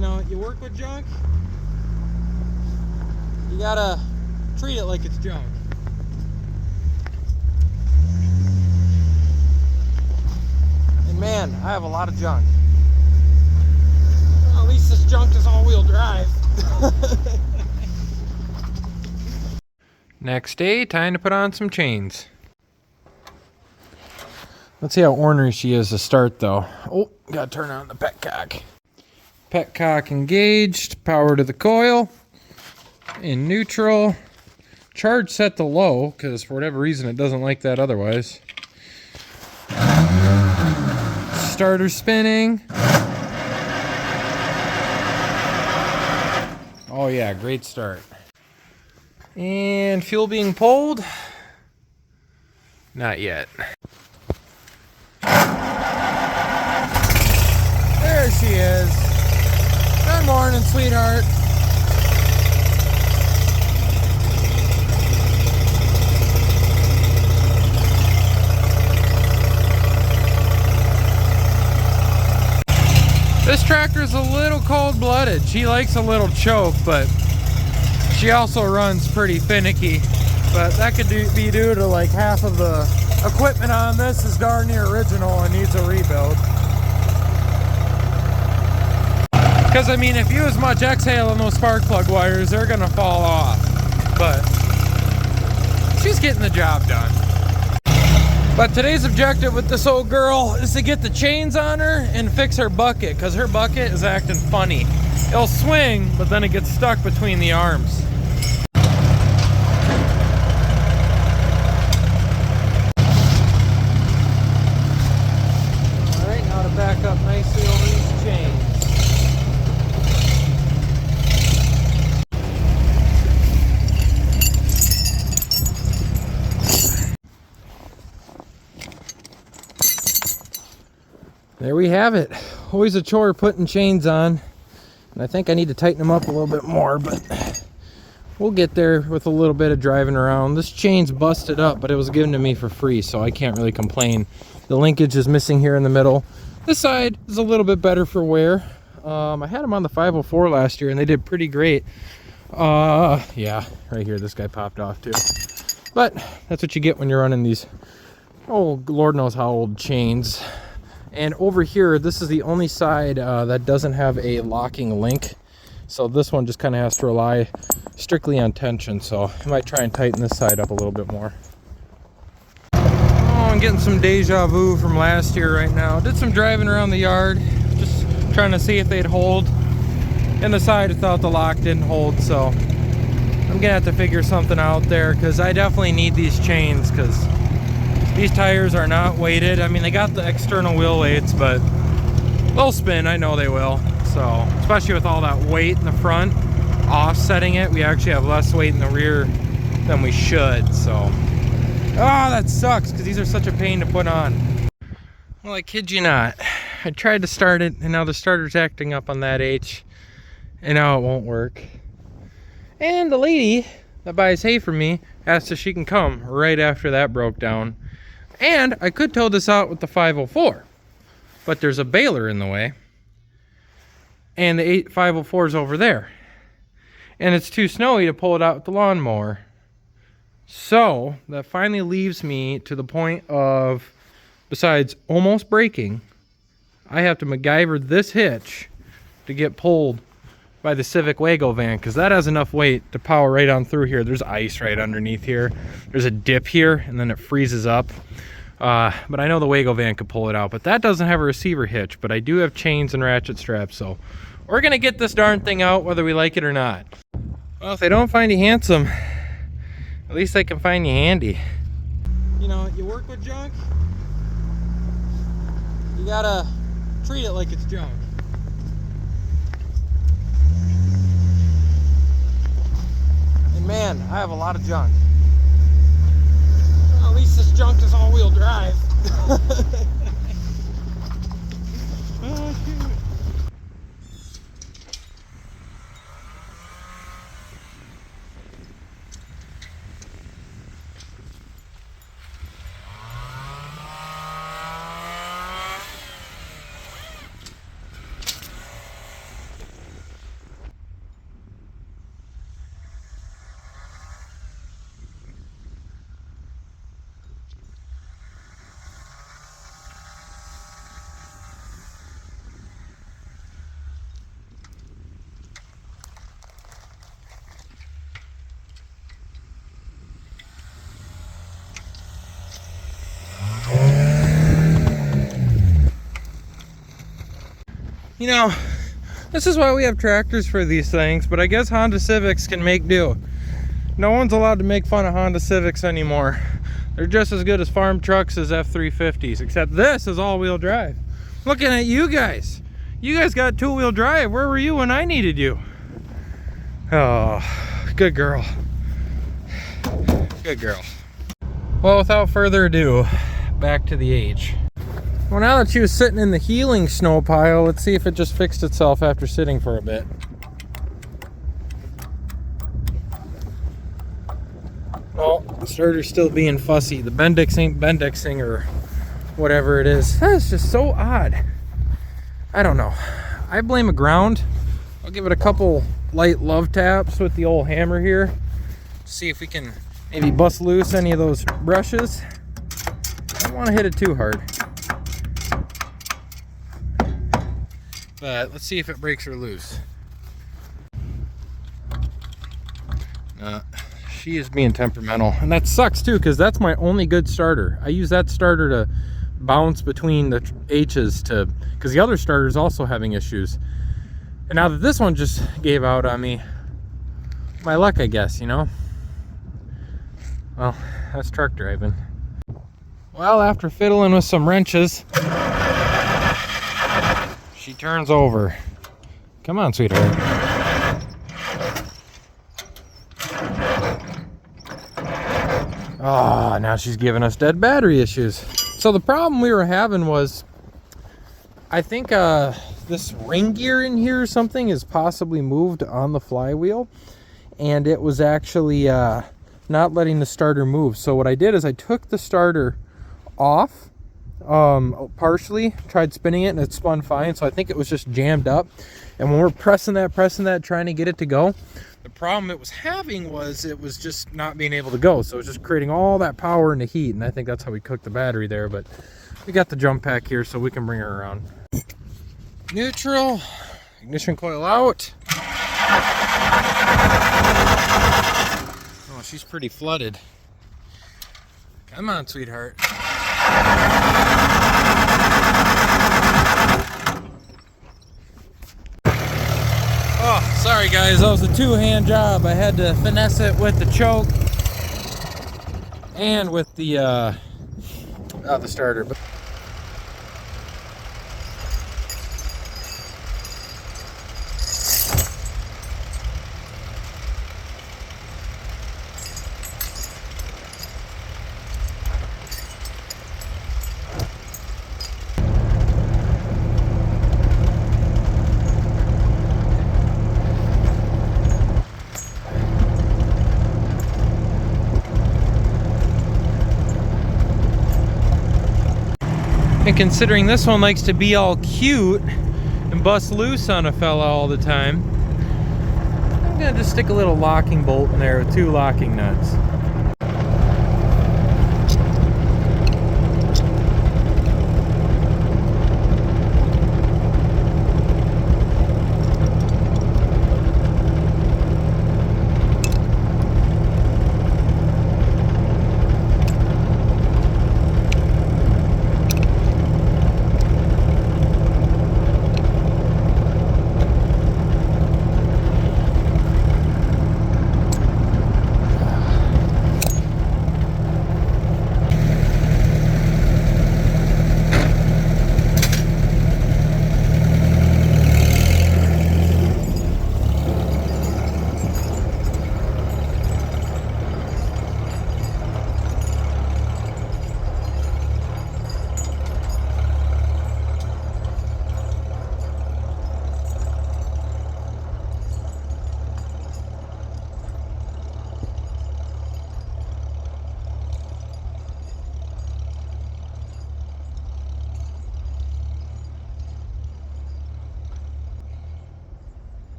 You know, you work with junk, you gotta treat it like it's junk. And man, I have a lot of junk. Well, at least this junk is all-wheel drive. Next day, time to put on some chains. Let's see how ornery she is to start though. Oh, gotta turn on the petcock. Petcock engaged, power to the coil, in neutral. Charge set to low, because for whatever reason it doesn't like that otherwise. Starter spinning. Oh yeah, great start. And fuel being pulled? Not yet. There she is. Good morning, sweetheart. This tractor's a little cold-blooded. She likes a little choke, but she also runs pretty finicky. But that could be due to like half of the equipment on this is darn near original and needs a rebuild. Because I mean, if you use much exhale on those spark plug wires, they're gonna fall off. But she's getting the job done. But today's objective with this old girl is to get the chains on her and fix her bucket, because her bucket is acting funny. It'll swing, but then it gets stuck between the arms. Alright, now to back up nicely over these chains. There we have it. Always a chore putting chains on. And I think I need to tighten them up a little bit more, but we'll get there with a little bit of driving around. This chain's busted up, but it was given to me for free, so I can't really complain. The linkage is missing here in the middle. This side is a little bit better for wear. I had them on the 504 last year, and they did pretty great. Yeah, right here, this guy popped off too. But that's what you get when you're running these, oh, Lord knows how old chains. And over here, this is the only side that doesn't have a locking link. So this one just kind of has to rely strictly on tension. So I might try and tighten this side up a little bit more. Oh, I'm getting some deja vu from last year right now. Did some driving around the yard, just trying to see if they'd hold. And the side I thought the lock didn't hold, so I'm gonna have to figure something out there, because I definitely need these chains, because these tires are not weighted. I mean, they got the external wheel weights, but they'll spin, I know they will. So, especially with all that weight in the front, offsetting it, we actually have less weight in the rear than we should, so. Oh, that sucks, because these are such a pain to put on. Well, I kid you not. I tried to start it, and now the starter's acting up on that H, and now it won't work. And the lady that buys hay from me asked if she can come right after that broke down. And I could tow this out with the 504, but there's a baler in the way. And the 504 is over there. And it's too snowy to pull it out with the lawnmower. So that finally leaves me to the point of, besides almost breaking, I have to MacGyver this hitch to get pulled by the Civic Wagovan, because that has enough weight to power right on through here. There's ice right underneath here. There's a dip here, and then it freezes up. But I know the Wagovan could pull it out, but that doesn't have a receiver hitch, but I do have chains and ratchet straps, so we're gonna get this darn thing out whether we like it or not. Well, if they don't find you handsome, at least they can find you handy. You know, you work with junk, you gotta treat it like it's junk. And man, I have a lot of junk. Well, at least this junk is all-wheel drive. Oh, shoot. You know, this is why we have tractors for these things, but I guess Honda Civics can make do. No one's allowed to make fun of Honda Civics anymore. They're just as good as farm trucks as F-350s, except this is all-wheel drive. Looking at you guys. You guys got two-wheel drive. Where were you when I needed you? Oh, good girl. Good girl. Well, without further ado, back to the H. Well, now that she was sitting in the healing snow pile, let's see if it just fixed itself after sitting for a bit. Well, the starter's still being fussy. The Bendix ain't Bendixing or whatever it is. That's just so odd. I don't know. I blame the ground. I'll give it a couple light love taps with the old hammer here. See if we can maybe bust loose any of those brushes. I don't want to hit it too hard. But let's see if it breaks her loose. She is being temperamental. And that sucks too, because that's my only good starter. I use that starter to bounce between the H's because the other starter is also having issues. And now that this one just gave out on me, my luck, I guess, you know? Well, that's truck driving. Well, after fiddling with some wrenches, she turns over. Come on, sweetheart. Oh, now she's giving us dead battery issues. So the problem we were having was, I think this ring gear in here or something is possibly moved on the flywheel, and it was actually not letting the starter move. So what I did is I took the starter off partially, tried spinning it, and it spun fine. So I think it was just jammed up, and when we're pressing that, trying to get it to go, the problem it was having was it was just not being able to go. So it was just creating all that power and the heat, and I think that's how we cooked the battery there. But we got the jump pack here so we can bring her around. Neutral, ignition coil out. Oh, she's pretty flooded. Come on, sweetheart. Oh, sorry guys, that was a two-hand job. I had to finesse it with the choke and with the starter. And considering this one likes to be all cute and bust loose on a fella all the time, I'm gonna just stick a little locking bolt in there with two locking nuts.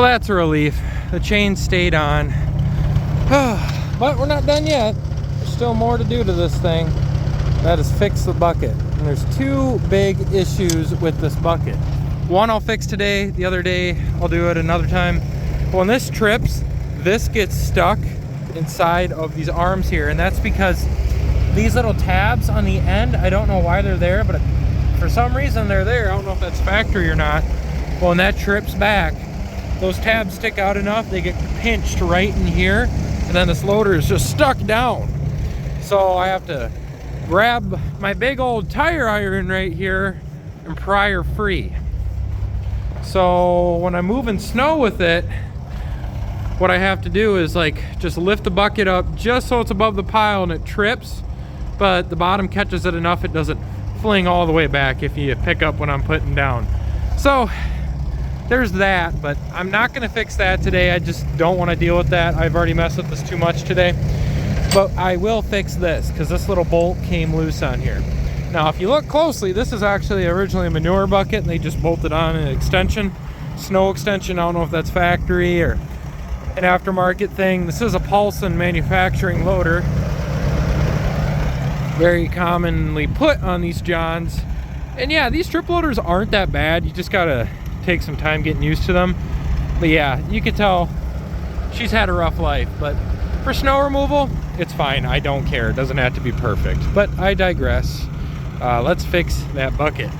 that's a relief. The chain stayed on. But we're not done yet. There's still more to do to this thing. That is fix the bucket. And there's two big issues with this bucket. One I'll fix today, the other day I'll do it another time. When this trips, this gets stuck inside of these arms here, and that's because these little tabs on the end, I don't know why they're there, but for some reason they're there. I don't know if that's factory or not. Well, when that trips back, those tabs stick out enough, they get pinched right in here, and then this loader is just stuck down. So I have to grab my big old tire iron right here and pry her free. So when I'm moving snow with it, what I have to do is like just lift the bucket up just so it's above the pile and it trips, but the bottom catches it enough it doesn't fling all the way back if you pick up when I'm putting down. So there's that, but I'm not gonna fix that today. I just don't want to deal with that. I've already messed with this too much today. But I will fix this because this little bolt came loose on here. Now if you look closely, this is actually originally a manure bucket and they just bolted on an extension, snow extension. I don't know if that's factory or an aftermarket thing. This is a Paulson manufacturing loader, very commonly put on these Johns. And yeah, these trip loaders aren't that bad. You just gotta take some time getting used to them. But yeah, you can tell she's had a rough life, but for snow removal, it's fine. I don't care. It doesn't have to be perfect, but I digress. Let's fix that bucket.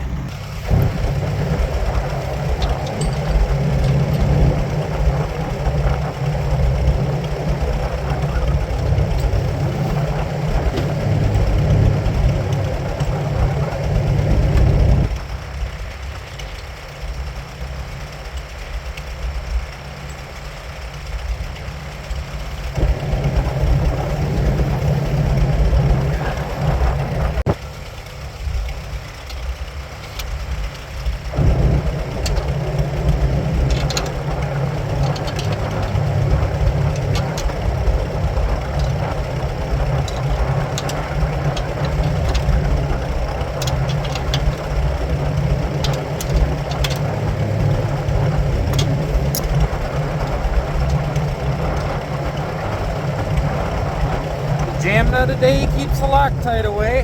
Jamming of the day keeps the Loctite away.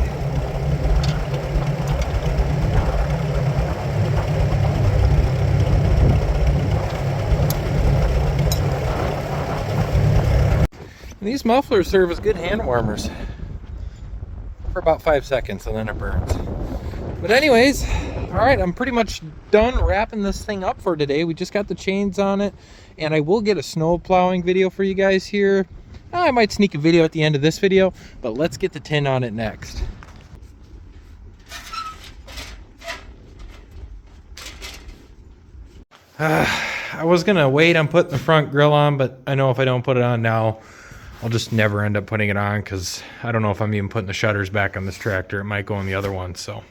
And these mufflers serve as good hand warmers for about 5 seconds and then it burns. But anyways, all right, I'm pretty much done wrapping this thing up for today. We just got the chains on it, and I will get a snow plowing video for you guys here. I might sneak a video at the end of this video, but let's get the tin on it next. I was gonna wait on putting the front grille on, but I know if I don't put it on now, I'll just never end up putting it on because I don't know if I'm even putting the shutters back on this tractor. It might go on the other one, so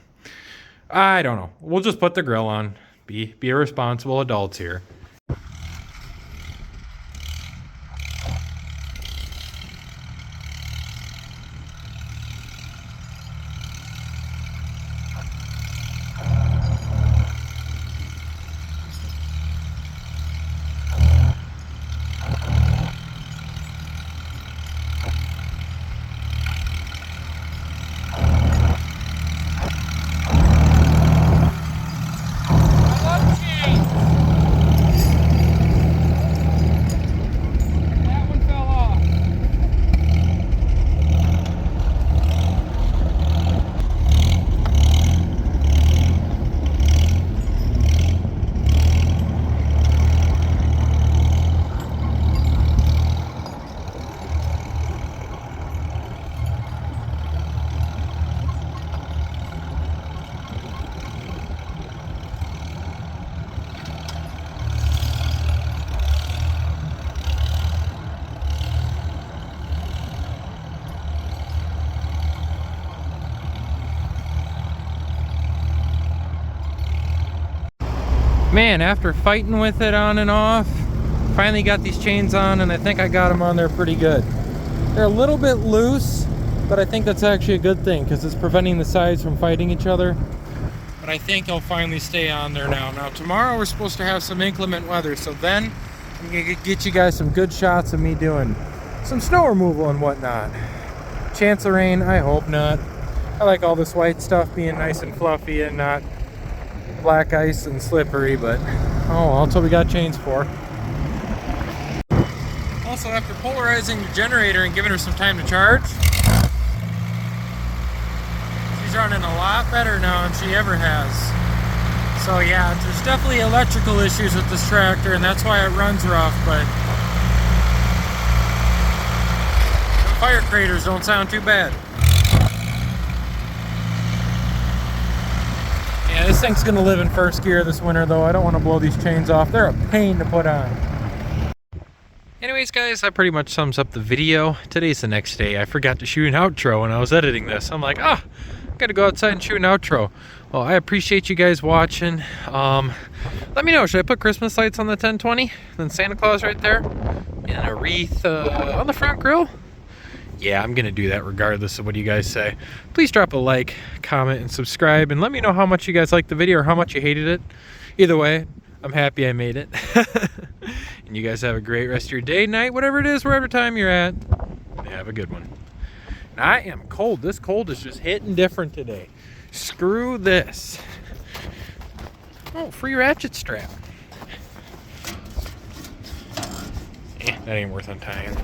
I don't know. We'll just put the grille on. Be irresponsible adults here. Man, after fighting with it on and off, finally got these chains on, and I think I got them on there pretty good. They're a little bit loose, but I think that's actually a good thing because it's preventing the sides from fighting each other. But I think they'll finally stay on there now. Now tomorrow we're supposed to have some inclement weather, so then get you guys some good shots of me doing some snow removal and whatnot. Chance of rain, I hope not. I like all this white stuff being nice and fluffy and not black ice and slippery, but oh well, that's what we got chains for. Also, after polarizing the generator and giving her some time to charge, she's running a lot better now than she ever has. So yeah, there's definitely electrical issues with this tractor, and that's why it runs rough, but the fire craters don't sound too bad. Yeah, this thing's gonna live in first gear this winter though. I don't want to blow these chains off. They're a pain to put on. Anyways guys, that pretty much sums up the video. Today's the next day. I forgot to shoot an outro when I was editing this. I'm like, gotta go outside and shoot an outro. Well, I appreciate you guys watching. Let me know, should I put Christmas lights on the 1020? Then Santa Claus right there? And a wreath on the front grille? Yeah, I'm gonna do that regardless of what you guys say. Please drop a like, comment, and subscribe, and let me know how much you guys liked the video or how much you hated it. Either way, I'm happy I made it. And you guys have a great rest of your day, night, whatever it is, wherever time you're at. Have a good one. I am cold. This cold is just hitting different today. Screw this. Oh, free ratchet strap. That ain't worth untying.